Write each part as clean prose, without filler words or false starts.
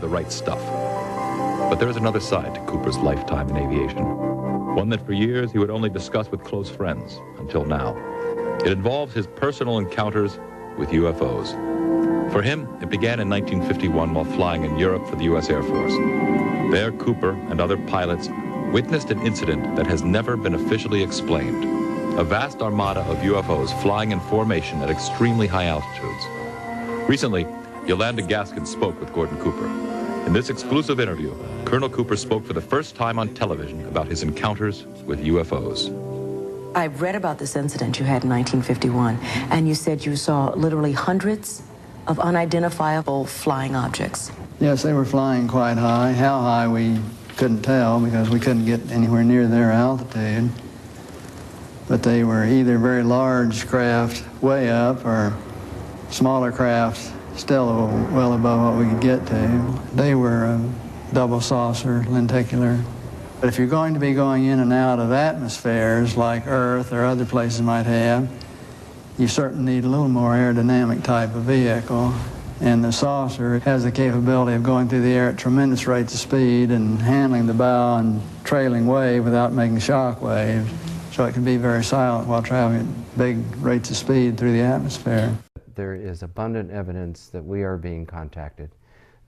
the right stuff. But there is another side to Cooper's lifetime in aviation, one that for years he would only discuss with close friends, until now. It involves his personal encounters with UFOs. For him, it began in 1951 while flying in Europe for the U.S. Air Force. There, Cooper and other pilots witnessed an incident that has never been officially explained. A vast armada of UFOs flying in formation at extremely high altitudes. Recently, Yolanda Gaskin spoke with Gordon Cooper. In this exclusive interview, Colonel Cooper spoke for the first time on television about his encounters with UFOs. I read about this incident you had in 1951, and you said you saw literally hundreds of unidentifiable flying objects. Yes, they were flying quite high. How high we couldn't tell because we couldn't get anywhere near their altitude. But they were either very large craft way up or smaller craft still well above what we could get to. They were double saucer, lenticular. But if you're going to be going in and out of atmospheres like Earth or other places might have, you certainly need a little more aerodynamic type of vehicle. And the saucer has the capability of going through the air at tremendous rates of speed and handling the bow and trailing wave without making shock waves. So it can be very silent while traveling at big rates of speed through the atmosphere. There is abundant evidence that we are being contacted,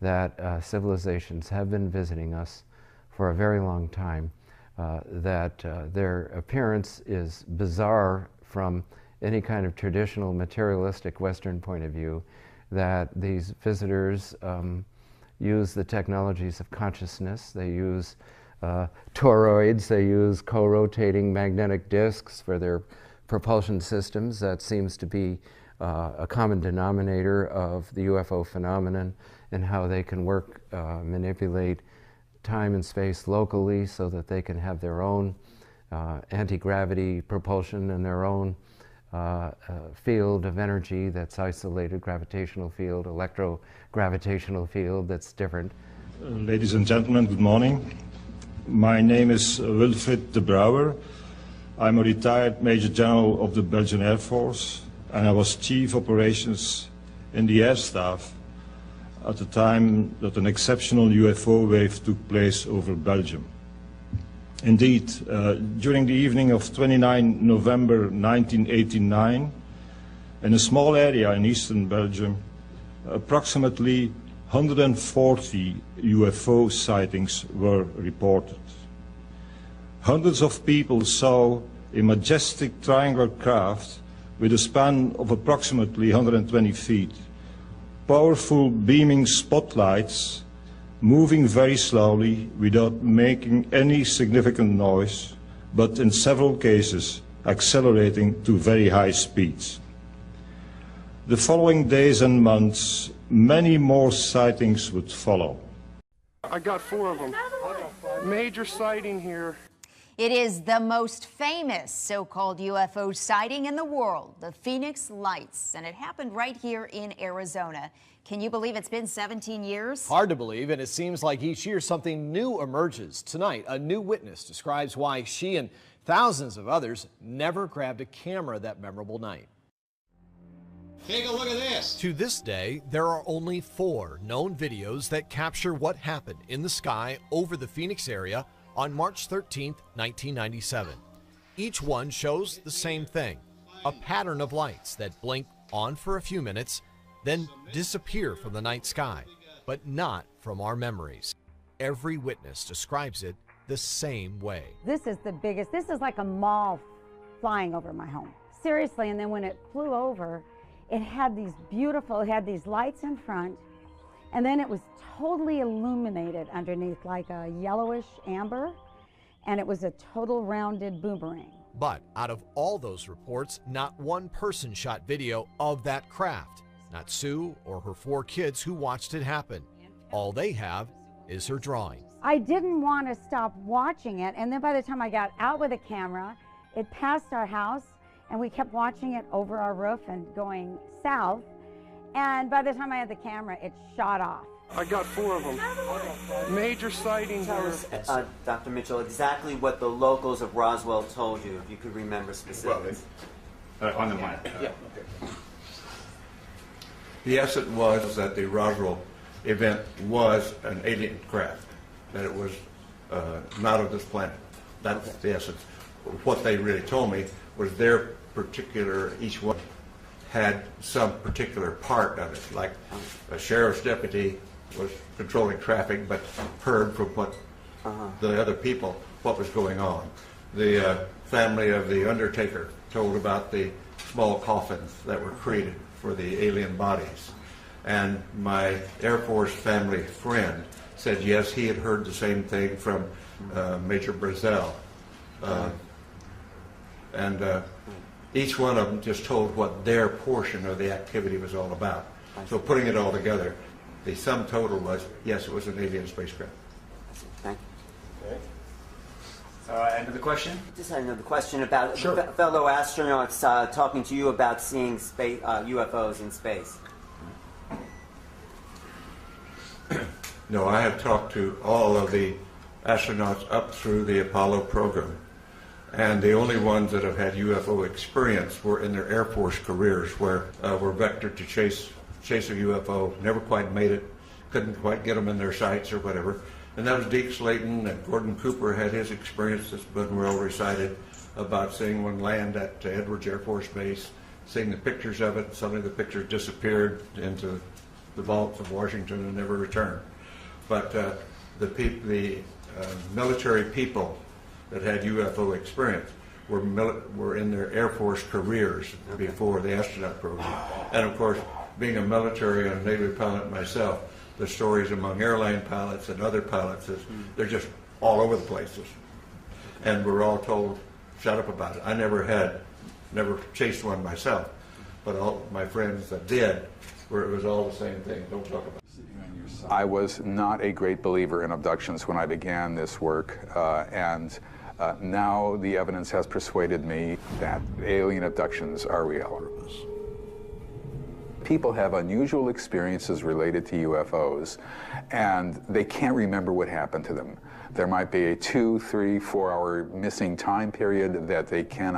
that civilizations have been visiting us for a very long time, that their appearance is bizarre from any kind of traditional materialistic Western point of view, that these visitors use the technologies of consciousness. They use toroids, they use co-rotating magnetic disks for their propulsion systems. That seems to be a common denominator of the UFO phenomenon and how they can work, manipulate time and space locally so that they can have their own anti-gravity propulsion and their own field of energy that's isolated, gravitational field, electro-gravitational field that's different. Ladies and gentlemen, good morning. My name is Wilfried de Brouwer. I'm a retired Major General of the Belgian Air Force, and I was Chief Operations in the Air Staff at the time that an exceptional UFO wave took place over Belgium. Indeed, during the evening of 29 November 1989, in a small area in eastern Belgium, approximately 140 UFO sightings were reported. Hundreds of people saw a majestic triangular craft with a span of approximately 120 feet, powerful beaming spotlights moving very slowly without making any significant noise, but in several cases accelerating to very high speeds. The following days and months, many more sightings would follow. I got 4 of them. Major sighting here. It is the most famous so-called UFO sighting in the world, the Phoenix Lights, and it happened right here in Arizona. Can you believe it's been 17 years? Hard to believe, and it seems like each year something new emerges. Tonight, a new witness describes why she and thousands of others never grabbed a camera that memorable night. Take a look at this. To this day, there are only 4 known videos that capture what happened in the sky over the Phoenix area on March 13, 1997. Each one shows the same thing, a pattern of lights that blink on for a few minutes, then disappear from the night sky, but not from our memories. Every witness describes it the same way. This is the biggest, this is like a mall flying over my home. Seriously, and then when it flew over, it had these beautiful, it had these lights in front, and then it was totally illuminated underneath like a yellowish amber, and it was a total rounded boomerang. But out of all those reports, not one person shot video of that craft. Not Sue or her 4 kids who watched it happen. All they have is her drawing. I didn't want to stop watching it, and then by the time I got out with a camera, it passed our house, and we kept watching it over our roof and going south, and by the time I had the camera, it shot off. I got 4 of them. Major sighting here. Tell us, Dr. Mitchell, exactly what the locals of Roswell told you, if you could remember specifics. On the mic. Yeah. The essence was that the Roswell event was an alien craft, that it was not of this planet. That's the essence. What they really told me was their particular, each one had some particular part of it, like a sheriff's deputy was controlling traffic but heard from what the other people what was going on. The family of the undertaker told about the small coffins that were created for the alien bodies. And my Air Force family friend said yes, he had heard the same thing from Major Brazel. Each one of them just told what their portion of the activity was all about. So putting it all together, the sum total was, yes, it was an alien spacecraft. Thank you. Okay. End of the question? Just had another question about Sure. Fellow astronauts talking to you about seeing space, UFOs in space. No, I have talked to all of the astronauts up through the Apollo program. And the only ones that have had UFO experience were in their Air Force careers, where were vectored to chase a UFO, never quite made it, couldn't quite get them in their sights or whatever. And that was Deke Slayton, and Gordon Cooper had his experience that's been well recited about seeing one land at Edwards Air Force Base, seeing the pictures of it, and suddenly the pictures disappeared into the vaults of Washington and never returned. But the military people that had UFO experience were in their Air Force careers before the astronaut program. And of course, being a military and a Navy pilot myself, the stories among airline pilots and other pilots is they're just all over the places. And we're all told, shut up about it. I never chased one myself, but all my friends that did, where it was all the same thing. Don't talk about it. I was not a great believer in abductions when I began this work, and now the evidence has persuaded me that alien abductions are real. People have unusual experiences related to UFOs, and they can't remember what happened to them. There might be a 2, 3, 4 hour missing time period that they can't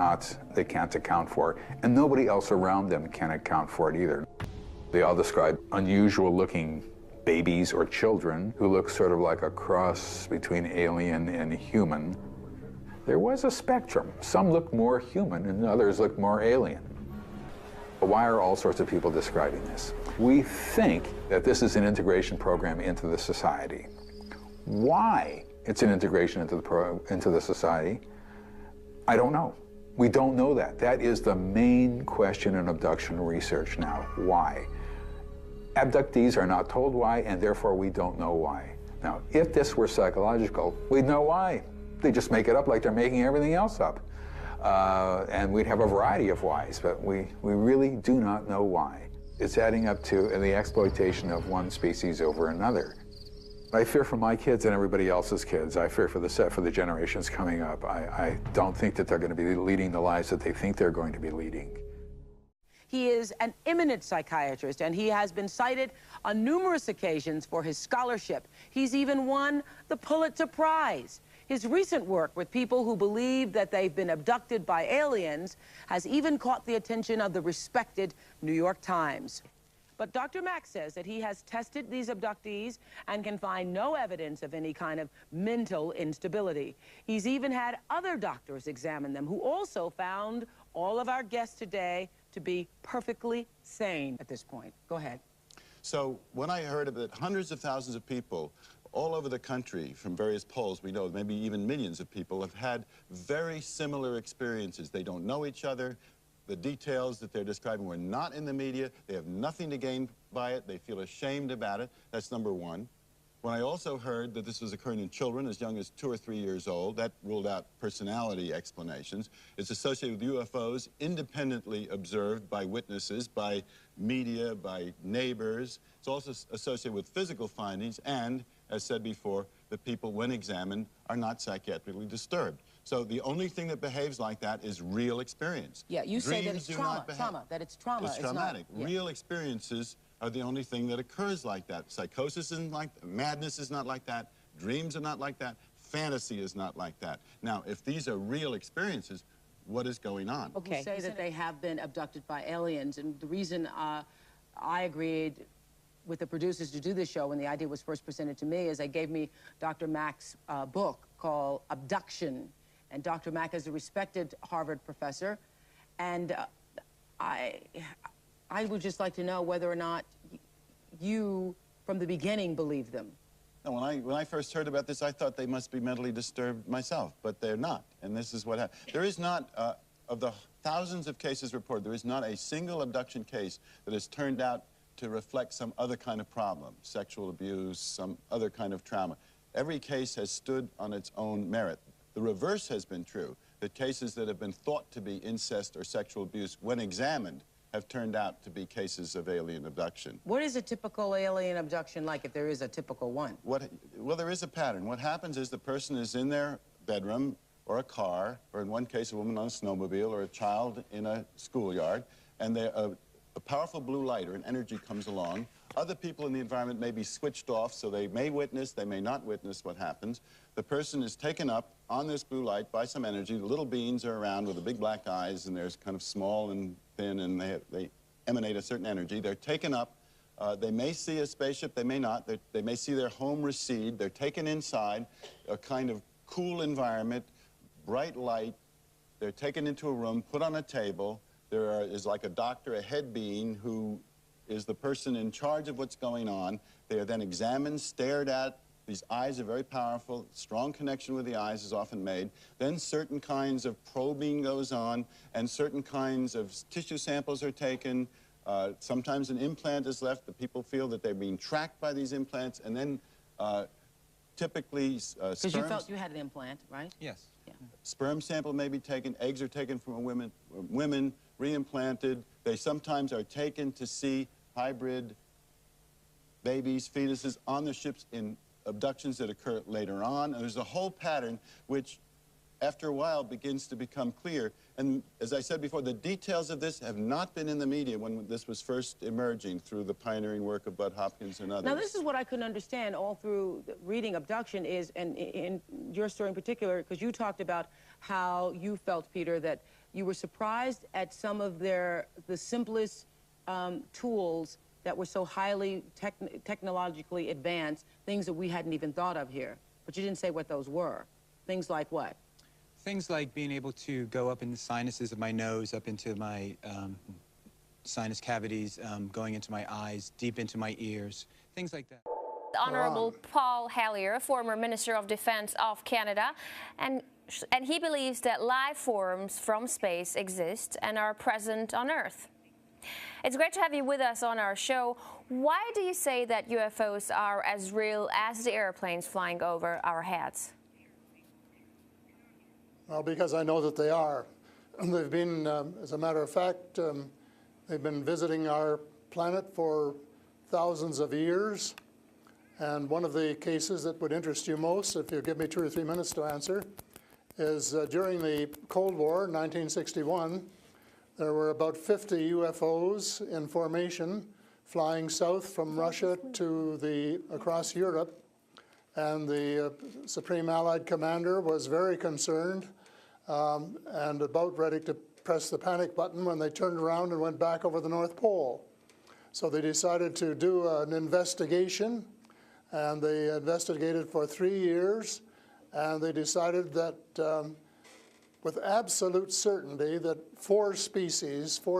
account for, and nobody else around them can account for it either. They all describe unusual looking babies or children who look sort of like a cross between alien and human. There was a spectrum. Some look more human and others look more alien. Why are all sorts of people describing this? We think that this is an integration program into the society. Why it's an integration into the society, I don't know. We don't know that. That is the main question in abduction research now. Why? Abductees are not told why, and therefore we don't know why. Now, if this were psychological, we'd know why. They just make it up like they're making everything else up. And we'd have a variety of whys, but we really do not know why. It's adding up to the exploitation of one species over another. I fear for my kids and everybody else's kids. I fear for the generations coming up. I don't think that they're going to be leading the lives that they think they're going to be leading. He is an eminent psychiatrist, and he has been cited on numerous occasions for his scholarship. He's even won the Pulitzer Prize. His recent work with people who believe that they've been abducted by aliens has even caught the attention of the respected New York Times. But Dr. Mack says that he has tested these abductees and can find no evidence of any kind of mental instability. He's even had other doctors examine them who also found all of our guests today to be perfectly sane at this point. Go ahead. So when I heard of it, hundreds of thousands of people all over the country, from various polls, we know maybe even millions of people have had very similar experiences. They don't know each other. The details that they're describing were not in the media. They have nothing to gain by it. They feel ashamed about it. That's number one. When I also heard that this was occurring in children as young as 2 or 3 years old, that ruled out personality explanations. It's associated with UFOs independently observed by witnesses, by media, by neighbors. It's also associated with physical findings and, as said before, the people, when examined, are not psychiatrically disturbed. So the only thing that behaves like that is real experience. Yeah, you say that it's trauma, that it's trauma. It's traumatic. Not, yeah. Real experiences are the only thing that occurs like that. Psychosis isn't like that. Madness is not like that. Dreams are not like that. Fantasy is not like that. Now, if these are real experiences, what is going on? Okay. You say that they have been abducted by aliens, and the reason I agreed with the producers to do this show when the idea was first presented to me is they gave me Dr. Mack's book called Abduction. And Dr. Mack is a respected Harvard professor. And I would just like to know whether or not you, from the beginning, believed them. No, when I first heard about this, I thought they must be mentally disturbed myself, but they're not. And this is what happened. There is not, of the thousands of cases reported, there is not a single abduction case that has turned out to reflect some other kind of problem, sexual abuse, some other kind of trauma. Every case has stood on its own merit. The reverse has been true, that cases that have been thought to be incest or sexual abuse, when examined, have turned out to be cases of alien abduction. What is a typical alien abduction like, if there is a typical one? Well, there is a pattern. What happens is the person is in their bedroom or a car, or in one case, a woman on a snowmobile, or a child in a schoolyard, and a powerful blue light or an energy comes along. Other people in the environment may be switched off, so they may witness, they may not witness what happens. The person is taken up on this blue light by some energy. The little beings are around with the big black eyes, and they're kind of small and thin, and they emanate a certain energy. They're taken up. They may see a spaceship, they may not. They may see their home recede. They're taken inside a kind of cool environment, bright light. They're taken into a room, put on a table. There is like a doctor, a head being, who is the person in charge of what's going on. They are then examined, stared at. These eyes are very powerful. Strong connection with the eyes is often made. Then certain kinds of probing goes on, and certain kinds of tissue samples are taken. Sometimes an implant is left, but people feel that they're being tracked by these implants, and then typically Because you felt you had an implant, right? Yes. Yeah. Sperm sample may be taken. Eggs are taken from women reimplanted. They sometimes are taken to see hybrid babies, fetuses on the ships in abductions that occur later on. And there's a whole pattern which, after a while, begins to become clear. And as I said before, the details of this have not been in the media when this was first emerging through the pioneering work of Bud Hopkins and others. Now, this is what I couldn't understand all through reading Abduction is, and in your story in particular, because you talked about how you felt, Peter, that you were surprised at some of the simplest tools that were so highly technologically advanced, things that we hadn't even thought of here. But you didn't say what those were. Things like what? Things like being able to go up in the sinuses of my nose, up into my sinus cavities, going into my eyes, deep into my ears, things like that. Honorable Paul Hellyer, former Minister of Defense of Canada, and he believes that life forms from space exist and are present on Earth. It's great to have you with us on our show. Why do you say that UFOs are as real as the airplanes flying over our heads? Well, because I know that they are. They've been, as a matter of fact, they've been visiting our planet for thousands of years. And one of the cases that would interest you most, if you give me 2 or 3 minutes to answer, is during the Cold War, 1961, there were about 50 UFOs in formation flying south from Russia to across Europe. And the Supreme Allied Commander was very concerned and about ready to press the panic button when they turned around and went back over the North Pole. So they decided to do an investigation, and they investigated for 3 years, and they decided that with absolute certainty that 4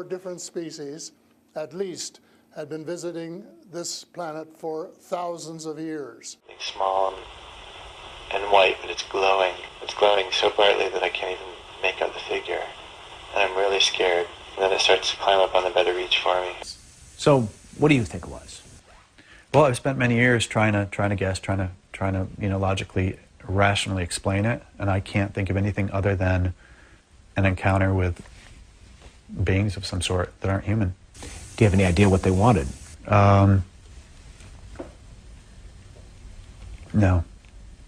different species at least, had been visiting this planet for thousands of years. It's small and white, but it's glowing. It's glowing so brightly that I can't even make out the figure. And I'm really scared. And then it starts to climb up on the bed of reach for me. So, what do you think it was? Well, I've spent many years trying to guess, trying to logically, rationally explain it, and I can't think of anything other than an encounter with beings of some sort that aren't human. Do you have any idea what they wanted? No.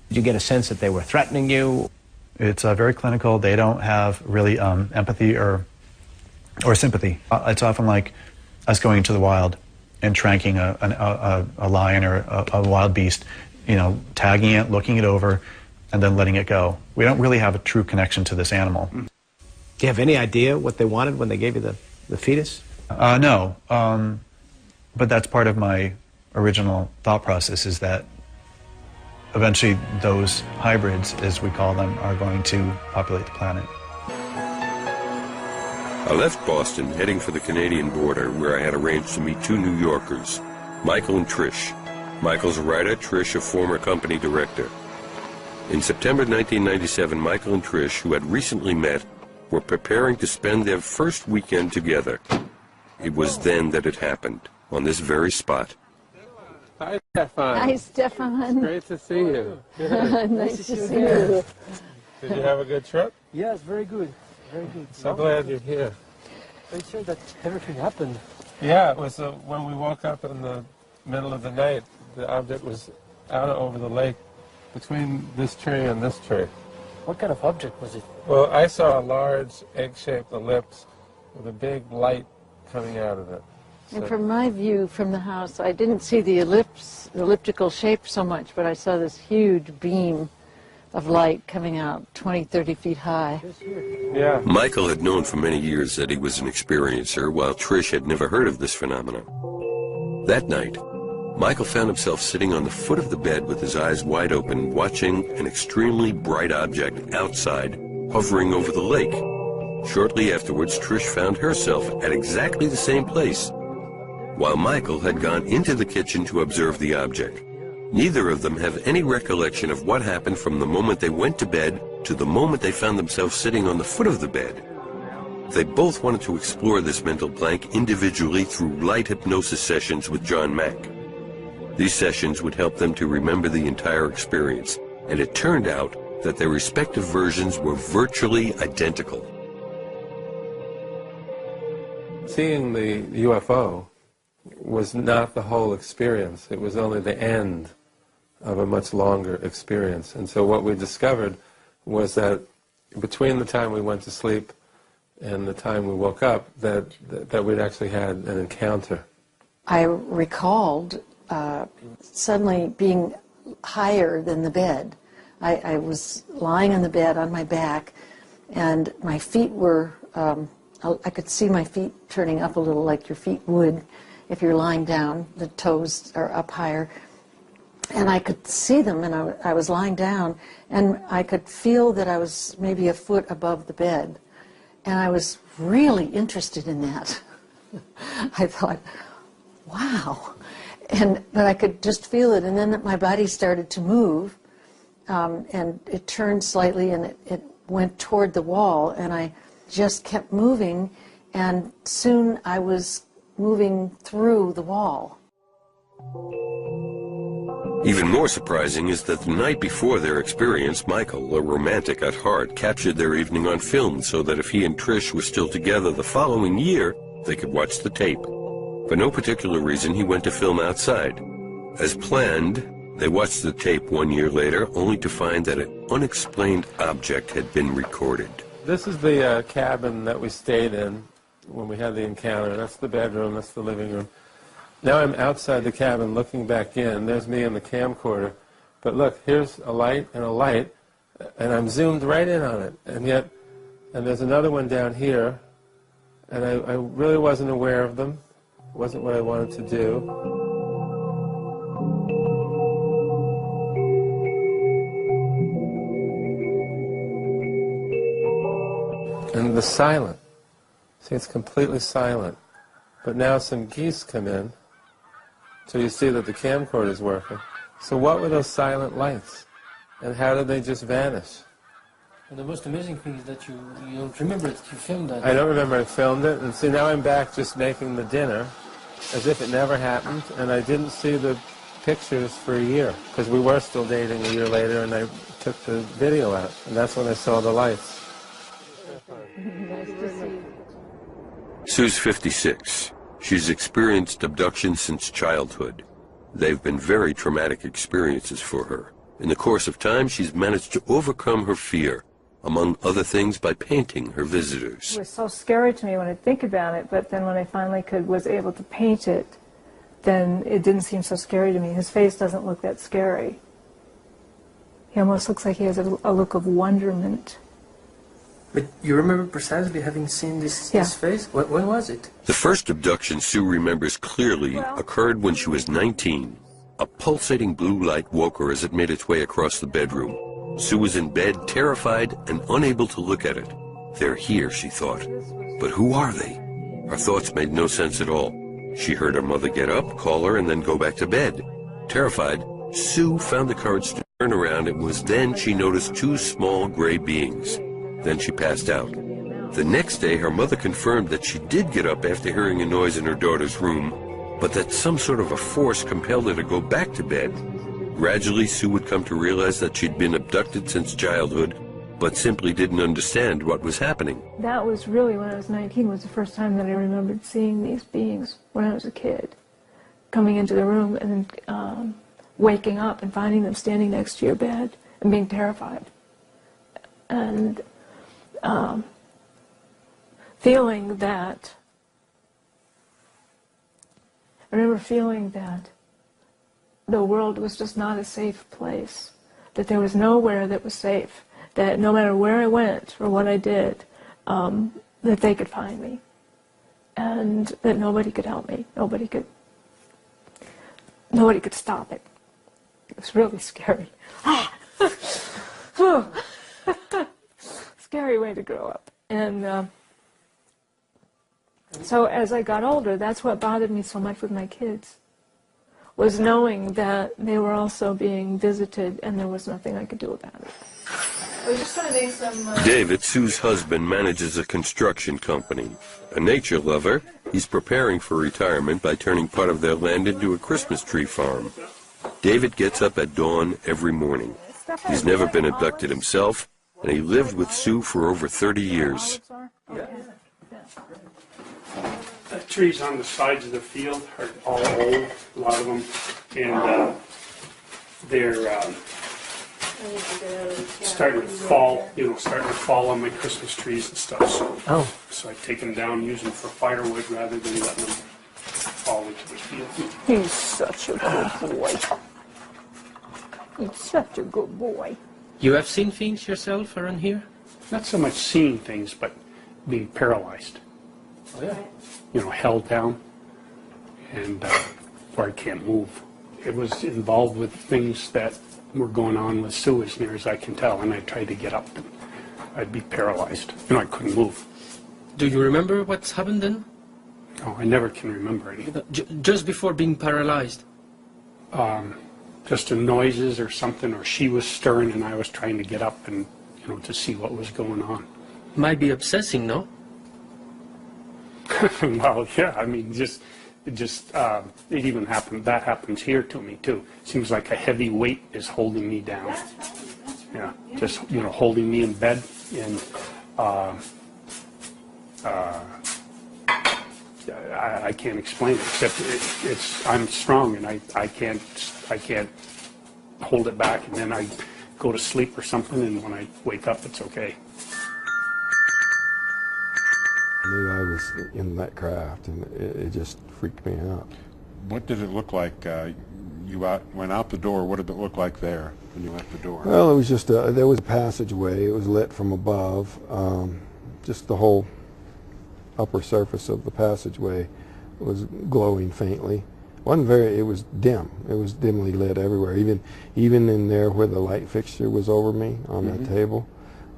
Did you get a sense that they were threatening you? It's very clinical. They don't have really empathy or sympathy. It's often like us going into the wild and tranking a lion or a wild beast, tagging it, looking it over, and then letting it go. We don't really have a true connection to this animal. Do you have any idea what they wanted when they gave you the fetus? No, but that's part of my original thought process is that eventually those hybrids, as we call them, are going to populate the planet. I left Boston heading for the Canadian border, where I had arranged to meet two New Yorkers, Michael and Trish. Michael's a writer, Trish a former company director. In September 1997, Michael and Trish, who had recently met, were preparing to spend their first weekend together. It was then that it happened, on this very spot. Hi, Stefan. Hi, Stefan. Great to see you. Nice to see you. Did you have a good trip? Yes, very good. Very good. So glad you're here. Are you sure that everything happened? Yeah, it was when we woke up in the middle of the night, the object was out over the lake between this tree and this tree. What kind of object was it? Well, I saw a large egg-shaped ellipse with a big light coming out of it. And from my view from the house, I didn't see the elliptical shape so much, but I saw this huge beam of light coming out 20, 30 feet high. Yeah. Michael had known for many years that he was an experiencer, while Trish had never heard of this phenomenon. That night, Michael found himself sitting on the foot of the bed with his eyes wide open, watching an extremely bright object outside, hovering over the lake. Shortly afterwards, Trish found herself at exactly the same place, while Michael had gone into the kitchen to observe the object. Neither of them have any recollection of what happened from the moment they went to bed to the moment they found themselves sitting on the foot of the bed. They both wanted to explore this mental blank individually through light hypnosis sessions with John Mack. These sessions would help them to remember the entire experience, and it turned out that their respective versions were virtually identical. Seeing the UFO was not the whole experience. It was only the end of a much longer experience. And so what we discovered was that between the time we went to sleep and the time we woke up, that we'd actually had an encounter. I recalled suddenly being higher than the bed. I was lying on the bed on my back, and my feet were, I could see my feet turning up a little like your feet would if you're lying down. The toes are up higher. And I could see them, and I was lying down, and I could feel that I was maybe a foot above the bed. And I was really interested in that. I thought, wow. But I could just feel it, and then my body started to move, and it turned slightly, and it went toward the wall, and I just kept moving, and soon I was moving through the wall. Even more surprising is that the night before their experience, Michael, a romantic at heart, captured their evening on film so that if he and Trish were still together the following year, they could watch the tape. For no particular reason, he went to film outside. As planned, they watched the tape 1 year later, only to find that an unexplained object had been recorded. This is the cabin that we stayed in when we had the encounter. That's the bedroom, that's the living room. Now I'm outside the cabin looking back in. There's me in the camcorder. But look, here's a light, and I'm zoomed right in on it. And there's another one down here, and I really wasn't aware of them. It wasn't what I wanted to do. And the silent. See, it's completely silent. But now some geese come in. So you see that the camcorder is working. So what were those silent lights? And how did they just vanish? And the most amazing thing is that you don't remember that you filmed that. I don't remember I filmed it. And see, now I'm back just making the dinner as if it never happened. And I didn't see the pictures for a year because we were still dating a year later, and I took the video out. And that's when I saw the lights. Nice to see you. Sue's 56. She's experienced abduction since childhood. They've been very traumatic experiences for her. In the course of time, she's managed to overcome her fear, among other things by painting her visitors. It was so scary to me when I think about it, but then when I finally was able to paint it, then it didn't seem so scary to me. His face doesn't look that scary. He almost looks like he has a look of wonderment. But you remember precisely having seen this face? When was it? The first abduction Sue remembers clearly occurred when she was 19. A pulsating blue light woke her as it made its way across the bedroom. Sue was in bed, terrified and unable to look at it. They're here, she thought. But who are they? Her thoughts made no sense at all. She heard her mother get up, call her, and then go back to bed. Terrified, Sue found the courage to turn around. It was then she noticed two small gray beings. Then she passed out. The next day, her mother confirmed that she did get up after hearing a noise in her daughter's room, but that some sort of a force compelled her to go back to bed. Gradually, Sue would come to realize that she'd been abducted since childhood, but simply didn't understand what was happening. That was really, when I was 19, was the first time that I remembered seeing these beings when I was a kid. Coming into the room and then waking up and finding them standing next to your bed and being terrified. And feeling that, I remember feeling that the world was just not a safe place, that there was nowhere that was safe, that no matter where I went or what I did, that they could find me, and that nobody could help me, nobody could stop it. It was really scary. Scary way to grow up. And so as I got older, that's what bothered me so much with my kids, was knowing that they were also being visited and there was nothing I could do about it. I was just trying to make some... David, Sue's husband, manages a construction company. A nature lover, he's preparing for retirement by turning part of their land into a Christmas tree farm. David gets up at dawn every morning. He's never been abducted himself, and he lived with Sue for over 30 years. The trees on the sides of the field are all old, a lot of them, and they're starting to fall, starting to fall on my Christmas trees and stuff. So I take them down, use them for firewood rather than letting them fall into the field. He's such a good boy. He's such a good boy. You have seen things yourself around here? Not so much seeing things, but being paralyzed. Oh, yeah. Held down, and where I can't move. It was involved with things that were going on with Sue, as near as I can tell, and I tried to get up, and I'd be paralyzed. I couldn't move. Do you remember what's happened then? Oh, I never can remember anything. Just before being paralyzed? Just the noises or something, or she was stirring and I was trying to get up and, to see what was going on. Might be obsessing, no? Well, yeah, I mean, it even happened, that happens here to me too. Seems like a heavy weight is holding me down. Yeah, just, holding me in bed, and I can't explain it, except I'm strong and I can't hold it back, and then I go to sleep or something, and when I wake up, it's okay. I knew I was in that craft, and it just freaked me out. What did it look like? You went out the door. What did it look like there when you left the door? Well, it was just there was a passageway. It was lit from above. Just the whole upper surface of the passageway was glowing faintly. It was dim. It was dimly lit everywhere. Even in there where the light fixture was over me on that table,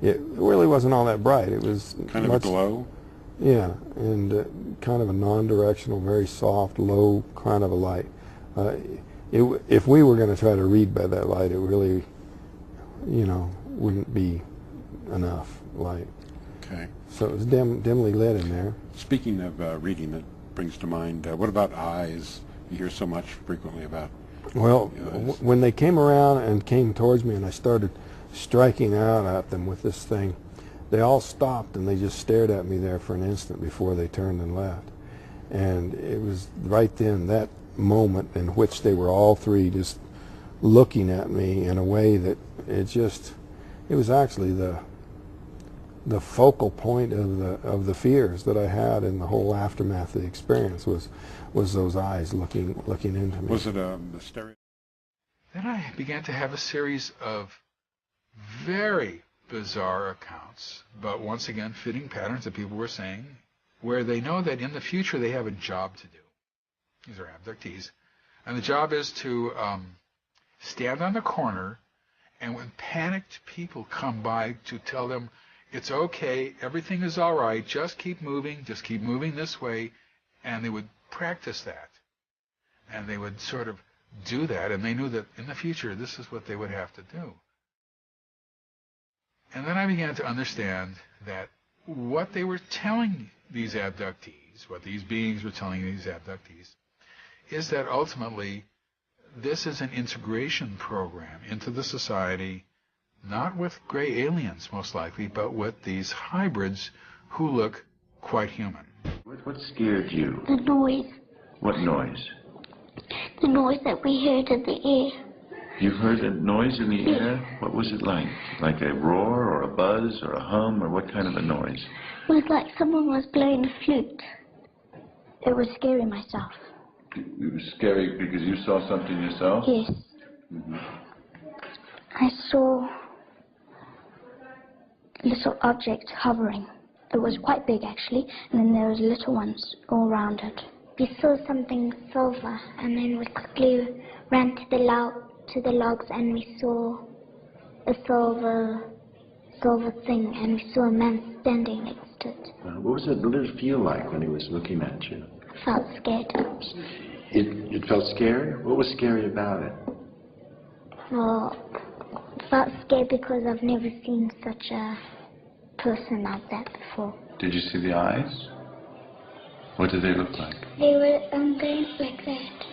it really wasn't all that bright. It was kind of a glow. Yeah, and kind of a non-directional, very soft, low kind of a light. If we were going to try to read by that light, it really, wouldn't be enough light. Okay. So it was dimly lit in there. Speaking of reading, that brings to mind, what about eyes? You hear so much frequently about. Well, when they came around and came towards me and I started striking out at them with this thing, they all stopped and they just stared at me there for an instant before they turned and left. And it was right then, that moment, in which they were all three just looking at me in a way that it was actually the focal point of the fears that I had in the whole aftermath of the experience was those eyes looking into me. Was it a stereo? Then I began to have a series of very bizarre accounts, but once again fitting patterns that people were saying, where they know that in the future they have a job to do. These are abductees. And the job is to stand on the corner, and when panicked people come by to tell them, it's okay, everything is all right, just keep moving this way, and they would practice that. And they would sort of do that, and they knew that in the future this is what they would have to do. And then I began to understand that what they were telling these abductees, what these beings were telling these abductees, is that ultimately this is an integration program into the society, not with gray aliens most likely, but with these hybrids who look quite human. What scared you? The noise. What noise? The noise that we heard in the air. You heard a noise in the air? What was it like? Like a roar or a buzz or a hum, or what kind of a noise? It was like someone was blowing a flute. It was scary myself. It was scary because you saw something yourself? Yes. Mm-hmm. I saw little objects hovering. It was quite big actually, and then there was little ones all around it. We saw something silver, and then we quickly ran to the logs, and we saw a silver thing, and we saw a man standing next to it. What was it? What did it feel like when he was looking at you? I felt scared. It felt scary? What was scary about it? Well, I felt scared because I've never seen such a person like that before. Did you see the eyes? What did they look like? They were going like that.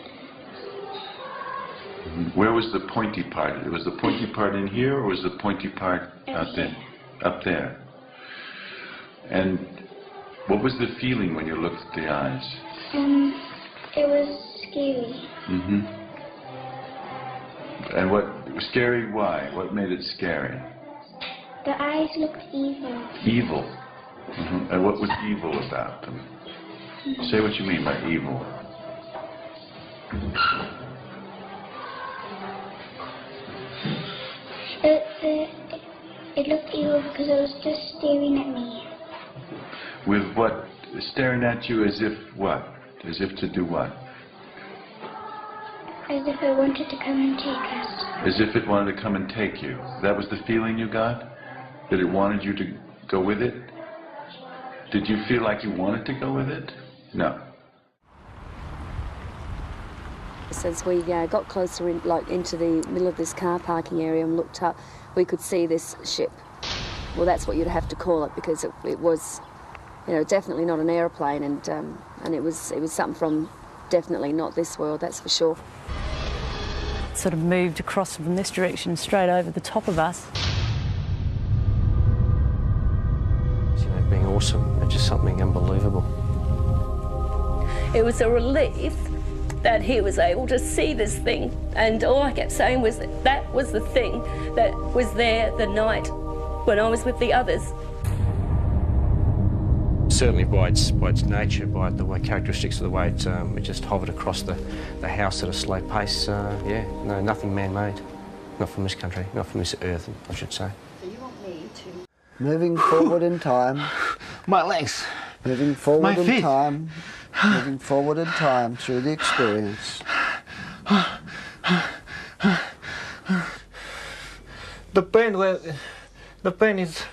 Where was the pointy part? Was the pointy part in here, or was the pointy part out there? Up there. And what was the feeling when you looked at the eyes? It was scary. Mm-hmm. And what was scary? Why? What made it scary? The eyes looked evil. Evil. Mm-hmm. And what was evil about them? Say what you mean by evil. It looked evil because it was just staring at me. With what? Staring at you as if what? As if to do what? As if it wanted to come and take us. As if it wanted to come and take you. That was the feeling you got? That it wanted you to go with it? Did you feel like you wanted to go with it? No. As we got closer into the middle of this car parking area and looked up, we could see this ship. Well, that's what you'd have to call it, because it was, definitely not an aeroplane, and it was something from definitely not this world, that's for sure. It sort of moved across from this direction straight over the top of us. Being awesome, it's just something unbelievable. It was a relief that he was able to see this thing, and all I kept saying was that was the thing that was there the night when I was with the others. Certainly by its nature, by the way characteristics of the way it just hovered across the house at a slow pace. No, nothing man-made, not from this country, not from this earth, I should say. So you want me to... Moving forward in time. My legs. Moving forward My in feet. time. Moving forward in time through the experience. The pain is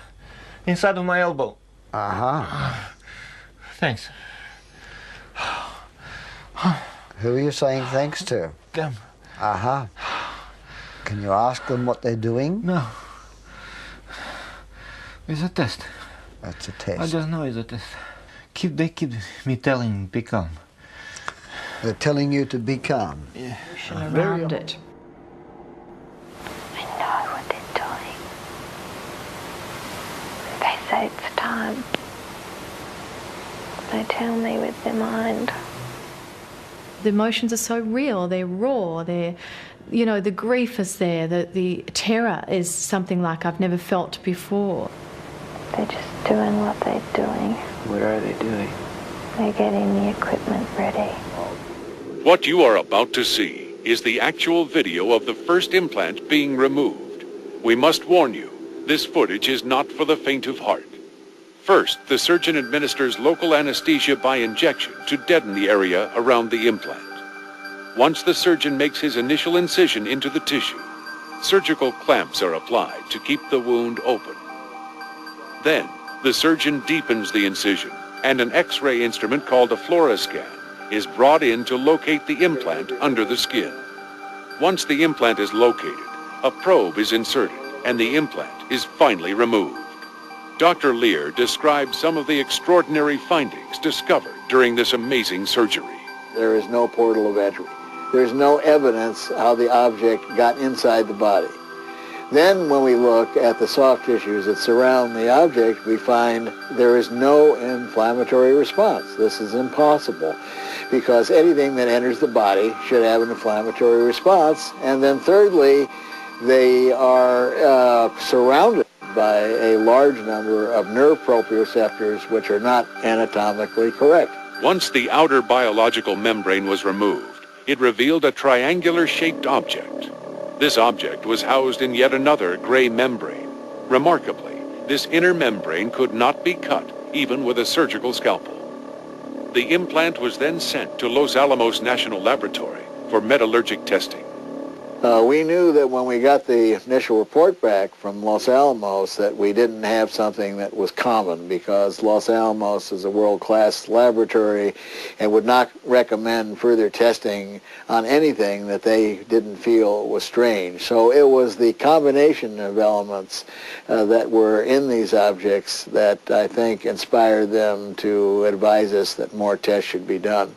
inside of my elbow. Thanks. Who are you saying thanks to? Them. Can you ask them what they're doing? No. It's a test. That's a test. I just know it's a test. They keep me telling be calm. They're telling you to be calm. Yeah. Around it. I know what they're doing. They say it's time. They tell me with their mind. The emotions are so real, they're raw, the grief is there, the terror is something like I've never felt before. They're just doing what they're doing. What are they doing? They're getting the equipment ready. What you are about to see is the actual video of the first implant being removed. We must warn you, This footage is not for the faint of heart. First, the surgeon administers local anesthesia by injection to deaden the area around the implant. Once the surgeon makes his initial incision into the tissue, surgical clamps are applied to keep the wound open. Then, the surgeon deepens the incision, and an X-ray instrument called a fluoroscan is brought in to locate the implant under the skin. Once the implant is located, a probe is inserted, and the implant is finally removed. Dr. Lear described some of the extraordinary findings discovered during this amazing surgery. There is no portal of entry. There's no evidence how the object got inside the body. Then when we look at the soft tissues that surround the object, we find there is no inflammatory response. This is impossible because anything that enters the body should have an inflammatory response. And then thirdly, they are surrounded by a large number of nerve proprioceptors which are not anatomically correct. Once the outer biological membrane was removed, it revealed a triangular-shaped object. This object was housed in yet another gray membrane. Remarkably, this inner membrane could not be cut, even with a surgical scalpel. The implant was then sent to Los Alamos National Laboratory for metallurgic testing. We knew that when we got the initial report back from Los Alamos that we didn't have something that was common, because Los Alamos is a world-class laboratory and would not recommend further testing on anything that they didn't feel was strange. So it was the combination of elements that were in these objects that I think inspired them to advise us that more tests should be done.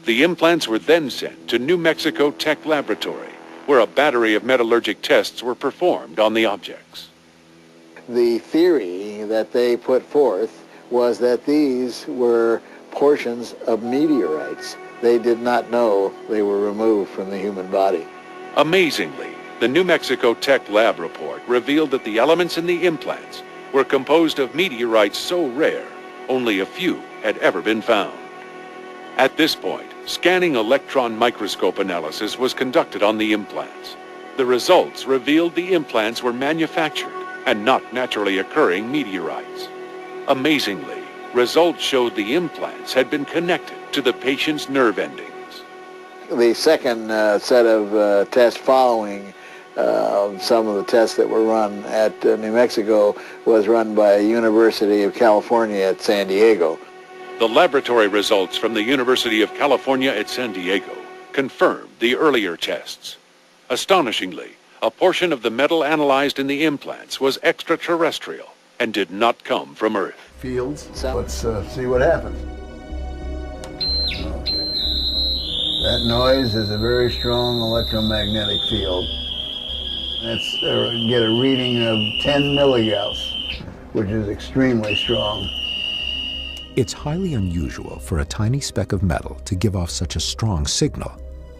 The implants were then sent to New Mexico Tech Laboratory, where a battery of metallurgic tests were performed on the objects. The theory that they put forth was that these were portions of meteorites. They did not know they were removed from the human body. Amazingly, the New Mexico Tech Lab report revealed that the elements in the implants were composed of meteorites so rare, only a few had ever been found. At this point, scanning electron microscope analysis was conducted on the implants. The results revealed the implants were manufactured and not naturally occurring meteorites. Amazingly, results showed the implants had been connected to the patient's nerve endings. The second set of tests following some of the tests that were run at New Mexico was run by University of California at San Diego. The laboratory results from the University of California at San Diego confirmed the earlier tests. Astonishingly, a portion of the metal analyzed in the implants was extraterrestrial and did not come from Earth. Fields. Let's see what happens. Okay. That noise is a very strong electromagnetic field. Let's get a reading of 10 milligauss, which is extremely strong. It's highly unusual for a tiny speck of metal to give off such a strong signal,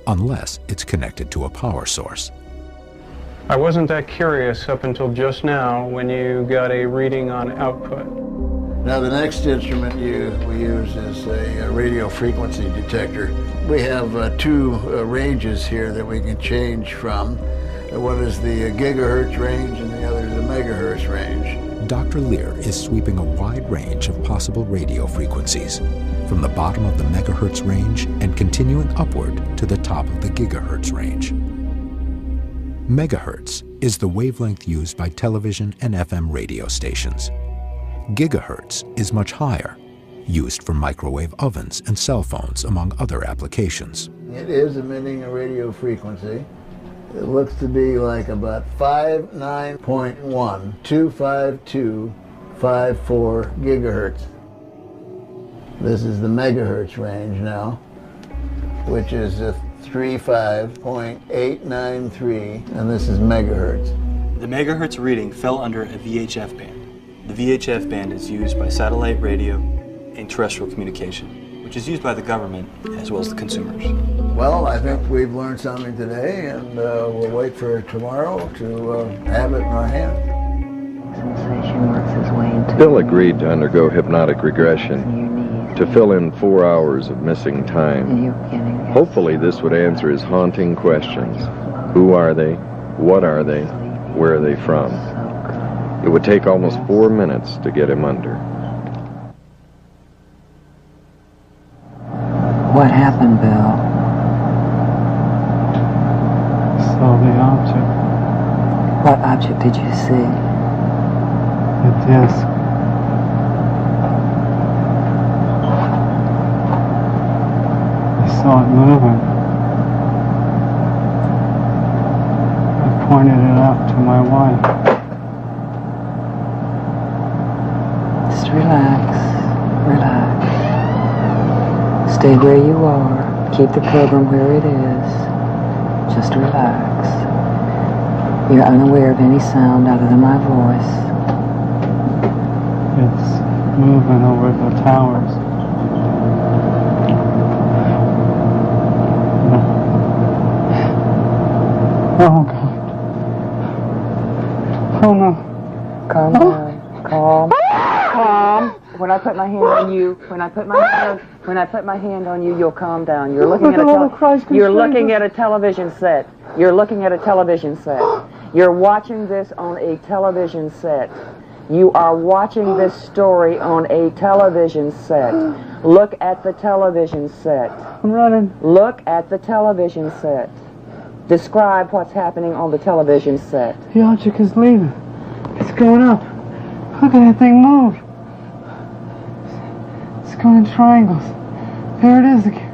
unless it's connected to a power source. I wasn't that curious up until just now when you got a reading on output. Now the next instrument we use is a radio frequency detector. We have two ranges here that we can change from. One is the gigahertz range and the other is the megahertz range. Dr. Lear is sweeping a wide range of possible radio frequencies, from the bottom of the megahertz range and continuing upward to the top of the gigahertz range. Megahertz is the wavelength used by television and FM radio stations. Gigahertz is much higher, used for microwave ovens and cell phones, among other applications. It is emitting a radio frequency. It looks to be like about 59.125254 gigahertz. This is the megahertz range now, which is a 35.893, and this is megahertz. The megahertz reading fell under a VHF band. The VHF band is used by satellite radio and terrestrial communication, which is used by the government as well as the consumers. Well, I think we've learned something today, and we'll wait for tomorrow to have it in our hand. Bill agreed to undergo hypnotic regression to fill in 4 hours of missing time. Hopefully this would answer his haunting questions. Who are they? What are they? Where are they from? It would take almost 4 minutes to get him under. What happened, Bill? Saw the object. What object did you see? The disc. I saw it moving. I pointed it out to my wife. Just relax. Relax. Stay where you are. Keep the program where it is. Just relax. You're unaware of any sound other than my voice. It's moving over the towers. Oh God. Oh no. Calm down. Calm. Calm. When I put my hand on you, when I put my hand on you, you'll calm down. You're looking at a television set. You're looking at a television set. You're watching this on a television set. You are watching this story on a television set. Look at the television set. I'm running. Look at the television set. Describe what's happening on the television set. The object is leaving. It's going up. Look at that thing move. It's going in triangles. There it is again.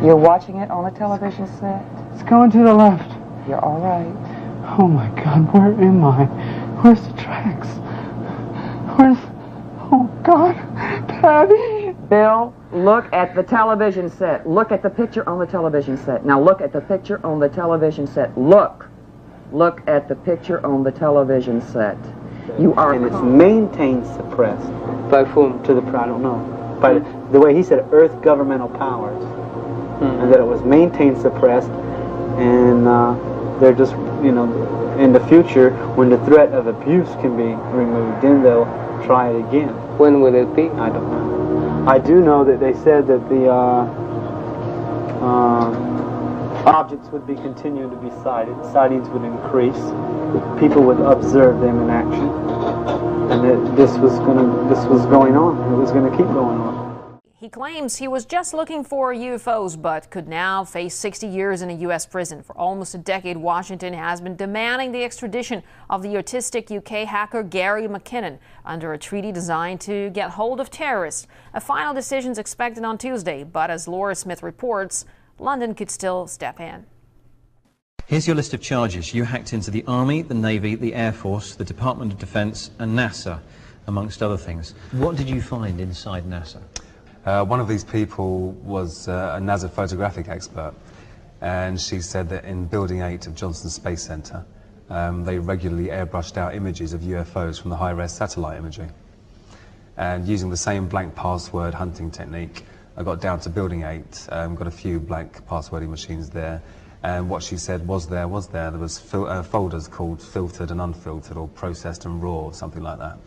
You're watching it on a television set? It's going to the left. You're all right. Oh my God, where am I? Where's the tracks? Where's... Oh God, Patty! Bill, look at the television set. Look at the picture on the television set. Now look at the picture on the television set. Look. Look at the picture on the television set. You are... And it's maintained suppressed. By whom? To the... I don't know. By the way he said, Earth governmental powers. And that it was maintained suppressed. And they're just, you know, in the future, when the threat of abuse can be removed, then they'll try it again. When will it be? I don't know. I do know that they said that the objects would be continuing to be sighted. Sightings would increase. People would observe them in action, and that this was going on. It was going to keep going on. He claims he was just looking for UFOs, but could now face 60 years in a U.S. prison. For almost a decade, Washington has been demanding the extradition of the autistic UK hacker Gary McKinnon under a treaty designed to get hold of terrorists. A final decision is expected on Tuesday, but as Laura Smith reports, London could still step in. Here's your list of charges. You hacked into the Army, the Navy, the Air Force, the Department of Defense, and NASA, amongst other things. What did you find inside NASA? One of these people was a NASA photographic expert, and she said that in Building 8 of Johnson Space Center, they regularly airbrushed out images of UFOs from the high-res satellite imagery. And using the same blank password hunting technique, I got down to Building 8, got a few blank passwording machines there, and what she said was there. There was folders called filtered and unfiltered, or processed and raw, or something like that.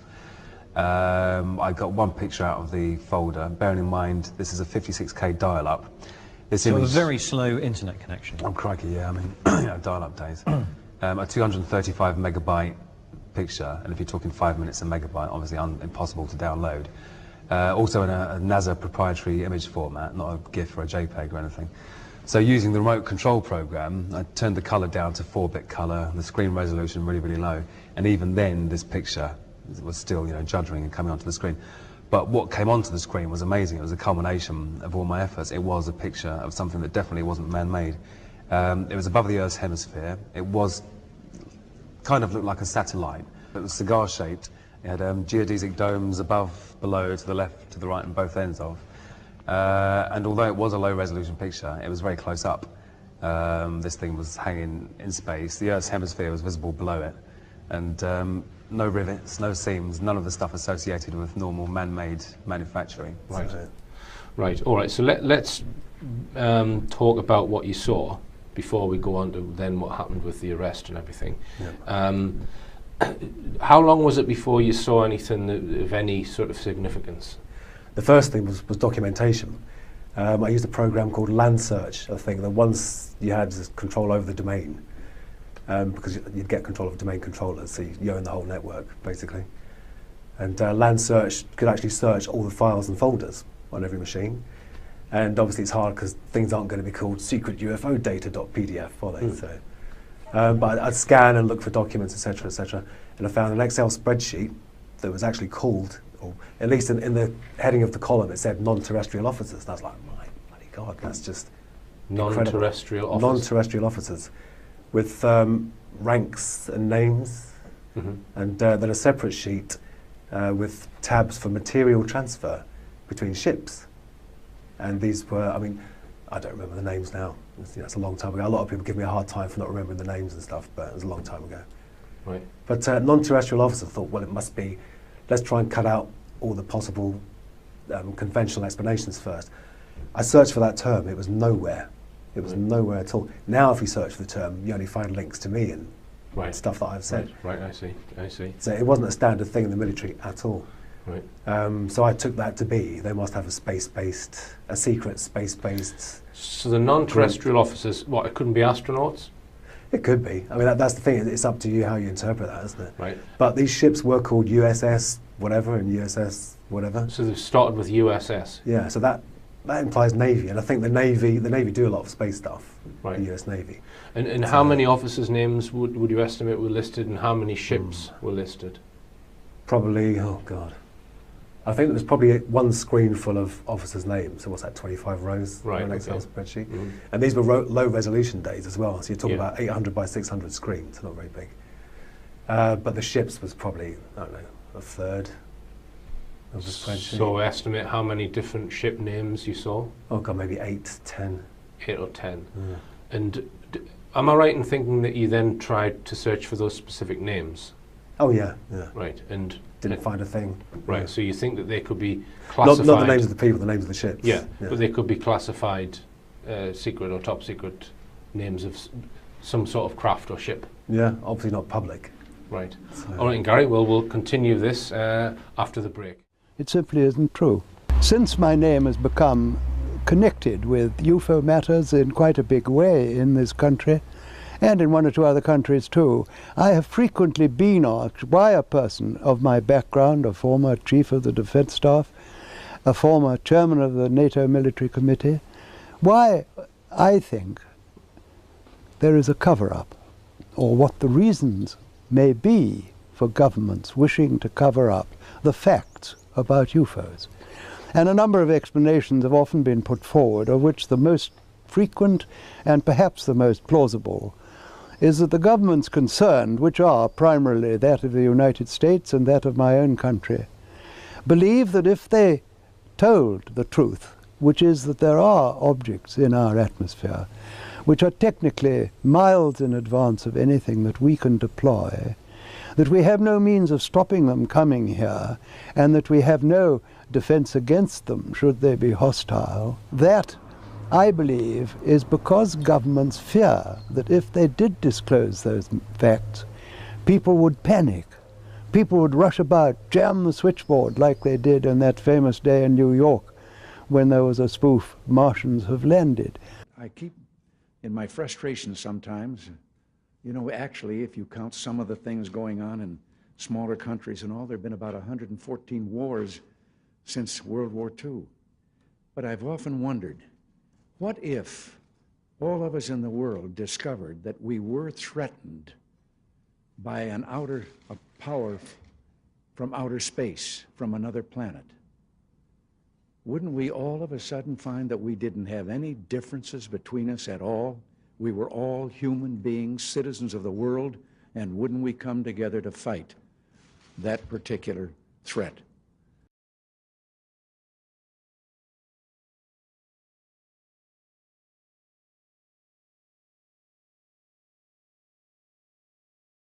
I got one picture out of the folder, bearing in mind this is a 56K dial-up. So a very slow internet connection. Oh crikey, yeah, I mean, you know, dial-up days. A 235 megabyte picture, and if you're talking 5 minutes a megabyte, obviously impossible to download. Also in a NASA proprietary image format, not a GIF or a JPEG or anything. So using the remote control program, I turned the color down to 4-bit color, and the screen resolution really, really low, and even then this picture was still, you know, juddering and coming onto the screen. But what came onto the screen was amazing. It was a culmination of all my efforts. It was a picture of something that definitely wasn't man-made. It was above the Earth's hemisphere. It was kind of looked like a satellite. It was cigar-shaped. It had geodesic domes above, below, to the left, to the right, and both ends of. And although it was a low-resolution picture, it was very close up. This thing was hanging in space. The Earth's hemisphere was visible below it. And no rivets, no seams, none of the stuff associated with normal man-made manufacturing. Right. Right. All right. So let's talk about what you saw before we go on to then what happened with the arrest and everything. Yeah. How long was it before you saw anything of any sort of significance? The first thing was documentation. I used a program called Land Search, I think, that once you had control over the domain, because you'd get control of domain controllers, so you own the whole network, basically. And LandSearch could actually search all the files and folders on every machine. And obviously it's hard because things aren't going to be called secret UFO data.pdf, are they? So, but I'd scan and look for documents, etc., and I found an Excel spreadsheet that was actually called, or at least in the heading of the column, it said non-terrestrial officers. And I was like, my bloody God, that's just non-terrestrial officers. Non-terrestrial officers with ranks and names, and then a separate sheet with tabs for material transfer between ships. And these were, I mean, I don't remember the names now. It's a long time ago. A lot of people give me a hard time for not remembering the names and stuff, but it was a long time ago. Right. But non-terrestrial officer thought, well, it must be, let's try and cut out all the possible conventional explanations first. I searched for that term. It was nowhere. It was nowhere at all. Now, if you search for the term, you only find links to me and stuff that I've said. Right, I see. So it wasn't a standard thing in the military at all. Right. So I took that to be, they must have a secret space-based... So the non-terrestrial officers, what, it couldn't be astronauts? It could be. I mean, that's the thing. It's up to you how you interpret that, isn't it? Right. But these ships were called USS whatever and USS whatever. So they've started with USS. Yeah. So that implies Navy, and I think the Navy do a lot of space stuff. Right. The US Navy. And how many officers' names would you estimate were listed, and how many ships were listed? Probably. Oh God. I think there was probably one screen full of officers' names. So what's that, 25 rows on an Excel spreadsheet? And these were low resolution days as well. So you're talking about 800 by 600 screens, not very big. But the ships was probably, I don't know, a third of the spreadsheet. So estimate how many different ship names you saw? Oh God, maybe 8, 10. 8 or 10. Yeah. And am I right in thinking that you then tried to search for those specific names? Oh yeah. Right, and didn't find a thing. Right, so you think that they could be classified... Not the names of the people, the names of the ships. Yeah, but they could be classified secret or top secret names of some sort of craft or ship. Yeah, obviously not public. Right. So. All right, Gary, well, we'll continue this after the break. It simply isn't true. Since my name has become connected with UFO matters in quite a big way in this country, and in one or two other countries too, I have frequently been asked by a person of my background, a former chief of the defense staff, a former chairman of the NATO military committee, why I think there is a cover-up, or what the reasons may be for governments wishing to cover up the facts about UFOs. And a number of explanations have often been put forward, of which the most frequent and perhaps the most plausible is that the governments concerned, which are primarily that of the United States and that of my own country, believe that if they told the truth, which is that there are objects in our atmosphere which are technically miles in advance of anything that we can deploy, that we have no means of stopping them coming here, and that we have no defense against them should they be hostile, that I believe is because governments fear that if they did disclose those facts, people would panic. People would rush about, jam the switchboard like they did on that famous day in New York when there was a spoof, Martians have landed. I keep, in my frustration sometimes, you know, actually, if you count some of the things going on in smaller countries and all, there have been about 114 wars since World War II. But I've often wondered, what if all of us in the world discovered that we were threatened by a power from outer space, from another planet? Wouldn't we all of a sudden find that we didn't have any differences between us at all? We were all human beings, citizens of the world, and wouldn't we come together to fight that particular threat?